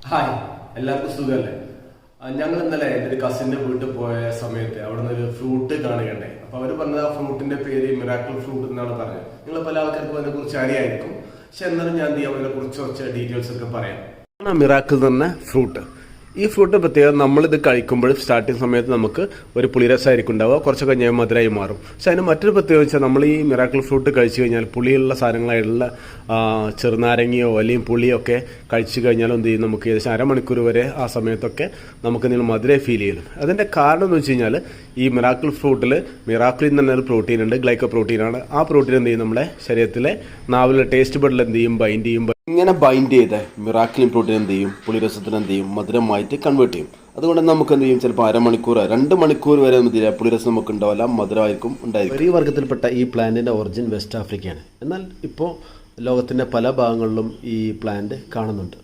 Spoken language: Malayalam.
ഹായ്, എല്ലാവർക്കും സുഖമല്ലേ? ഞങ്ങൾ ഇന്നലെ എൻ്റെ ഒരു കസിൻ്റെ വീട്ടിൽ പോയ സമയത്ത് അവിടെ നിന്ന് ഒരു ഫ്രൂട്ട് കാണുകയുണ്ടായി. അപ്പോൾ അവർ പറഞ്ഞത് ആ ഫ്രൂട്ടിന്റെ പേര് മിറാക്കിൾ ഫ്രൂട്ട് എന്നാണ് പറഞ്ഞത്. നിങ്ങൾ പല ആൾക്കാർക്കും അതിനെ കുറിച്ച് അറിയായിരിക്കും. പക്ഷെ എന്നാലും ഞാൻ അതിനെ കുറിച്ച് കുറച്ച് ഡീറ്റെയിൽസ് ഒക്കെ പറയാം. മിറാക്കിൾ എന്ന് പറഞ്ഞ ഫ്രൂട്ട്, ഈ ഫ്രൂട്ട് പ്രത്യേകം നമ്മളിത് കഴിക്കുമ്പോൾ സ്റ്റാർട്ടിങ് സമയത്ത് നമുക്ക് ഒരു പുളിരസമായിരിക്കും ഉണ്ടാവുക, കുറച്ച് കഴിഞ്ഞാൽ മധുരമായി മാറും. പക്ഷെ അതിന് മറ്റൊരു പ്രത്യേകത വെച്ചാൽ നമ്മൾ ഈ മിറാക്കിൾ ഫ്രൂട്ട് കഴിച്ചു കഴിഞ്ഞാൽ പുളിയുള്ള സാധനങ്ങളായിട്ടുള്ള ചെറുനാരങ്ങയോ അല്ലെങ്കിൽ പുളിയോ ഒക്കെ കഴിച്ചു കഴിഞ്ഞാൽ എന്ത് ചെയ്യും, നമുക്ക് ഏകദേശം അരമണിക്കൂർ വരെ ആ സമയത്തൊക്കെ നമുക്ക് എന്തെങ്കിലും മധുരം ഫീൽ ചെയ്യും. അതിൻ്റെ കാരണം എന്ന് വെച്ച് കഴിഞ്ഞാൽ ഈ മിറാക്കിൾ ഫ്രൂട്ടിൽ മിറാക്കിൾ എന്ന് പറഞ്ഞൊരു പ്രോട്ടീൻ ഉണ്ട്, ഗ്ലൈക്കോ പ്രോട്ടീനാണ്. ആ പ്രോട്ടീൻ എന്ത് ചെയ്യും, നമ്മുടെ ശരീരത്തിലെ നാവിലെ ടേസ്റ്റ് ബഡിൽ എന്ത് ചെയ്യും, ബൈൻഡ് ചെയ്യും. ഇങ്ങനെ ബൈൻഡ് ചെയ്ത മിറാക്കിൾ പ്രോട്ടീൻ എന്ത് ചെയ്യും, പുളിരസത്തിന് എന്ത് ചെയ്യും, മധുരമായിട്ട് കൺവേർട്ട് ചെയ്യും. അതുകൊണ്ട് നമുക്ക് എന്ത് ചെയ്യും, ചിലപ്പോൾ അരമണിക്കൂർ 2 മണിക്കൂർ വരെ പുളിരസം നമുക്ക് ഉണ്ടാവില്ല, മധുരമായിരിക്കും ഉണ്ടായിരിക്കും. ഈ വർഗ്ഗത്തിൽപ്പെട്ട ഈ പ്ലാന്റിൻ്റെ ഒറിജിൻ വെസ്റ്റ് ആഫ്രിക്കയാണ്. എന്നാൽ ഇപ്പോൾ ലോകത്തിൻ്റെ പല ഭാഗങ്ങളിലും ഈ പ്ലാന്റ് കാണുന്നുണ്ട്.